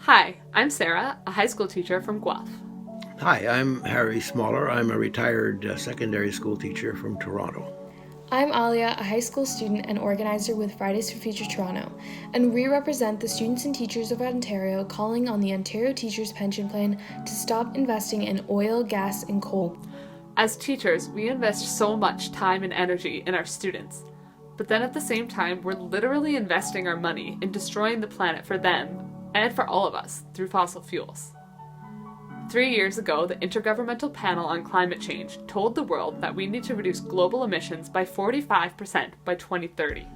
Hi, I'm Sarah, a high school teacher from Guelph. Hi, I'm Harry Smaller. I'm a retired secondary school teacher from Toronto. I'm Alia, a high school student and organizer with Fridays for Future Toronto, and we represent the students and teachers of Ontario calling on the Ontario Teachers Pension Plan to stop investing in oil, gas, and coal. As teachers, we invest so much time and energy in our students, but then at the same time, we're literally investing our money in destroying the planet for them and for all of us through fossil fuels. 3 years ago, the Intergovernmental Panel on Climate Change told the world that we need to reduce global emissions by 45% by 2030.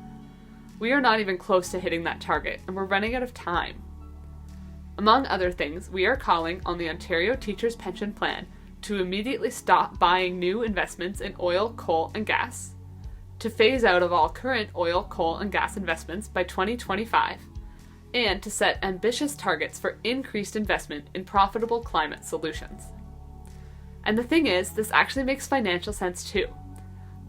We are not even close to hitting that target, and we're running out of time. Among other things, we are calling on the Ontario Teachers Pension Plan to immediately stop buying new investments in oil, coal, and gas, to phase out of all current oil, coal, and gas investments by 2025, and to set ambitious targets for increased investment in profitable climate solutions. And the thing is, this actually makes financial sense too.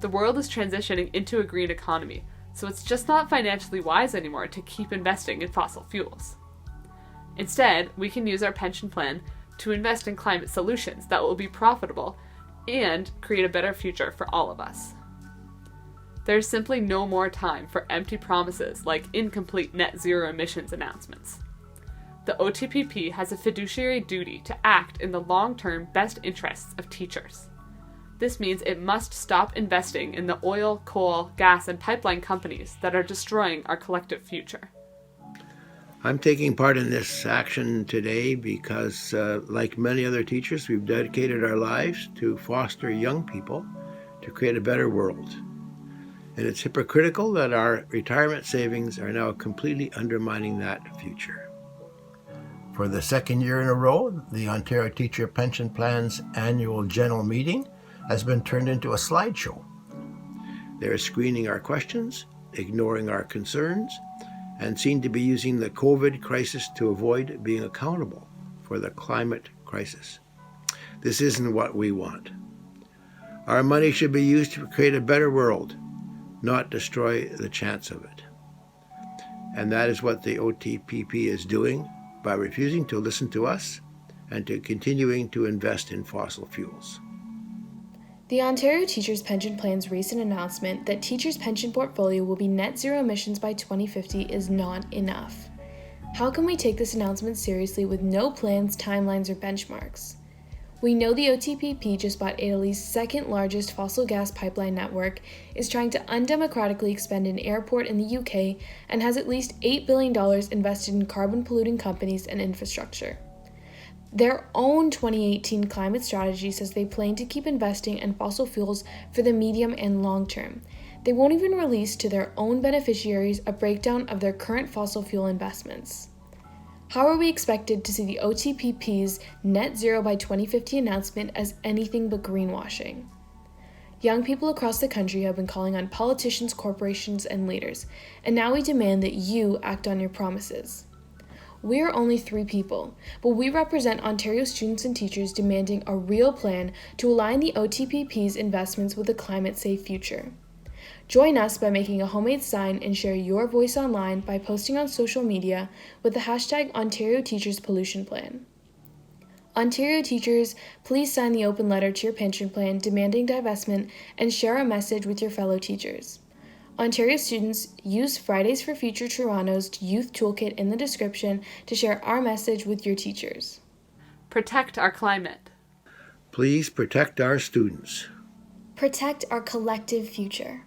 The world is transitioning into a green economy, so it's just not financially wise anymore to keep investing in fossil fuels. Instead, we can use our pension plan to invest in climate solutions that will be profitable and create a better future for all of us. There's simply no more time for empty promises like incomplete net zero emissions announcements. The OTPP has a fiduciary duty to act in the long-term best interests of teachers. This means it must stop investing in the oil, coal, gas, and pipeline companies that are destroying our collective future. I'm taking part in this action today because, like many other teachers, we've dedicated our lives to foster young people to create a better world. And it's hypocritical that our retirement savings are now completely undermining that future. For the second year in a row, the Ontario Teacher Pension Plan's annual general meeting has been turned into a slideshow. They're screening our questions, ignoring our concerns, and seem to be using the COVID crisis to avoid being accountable for the climate crisis. This isn't what we want. Our money should be used to create a better world, not destroy the chance of it. And that is what the OTPP is doing by refusing to listen to us and to continuing to invest in fossil fuels. The Ontario Teachers Pension Plan's recent announcement that teachers' pension portfolio will be net zero emissions by 2050 is not enough. How can we take this announcement seriously with no plans, timelines, or benchmarks? We know the OTPP just bought Italy's second largest fossil gas pipeline network, is trying to undemocratically expand an airport in the UK, and has at least $8 billion invested in carbon-polluting companies and infrastructure. Their own 2018 climate strategy says they plan to keep investing in fossil fuels for the medium and long term. They won't even release to their own beneficiaries a breakdown of their current fossil fuel investments. How are we expected to see the OTPP's net zero by 2050 announcement as anything but greenwashing? Young people across the country have been calling on politicians, corporations, and leaders, and now we demand that you act on your promises. We are only 3 people, but we represent Ontario students and teachers demanding a real plan to align the OTPP's investments with a climate-safe future. Join us by making a homemade sign and share your voice online by posting on social media with the hashtag Ontario Teachers Pollution Plan. Ontario teachers, please sign the open letter to your pension plan demanding divestment and share a message with your fellow teachers. Ontario students, use Fridays for Future Toronto's youth toolkit in the description to share our message with your teachers. Protect our climate. Please protect our students. Protect our collective future.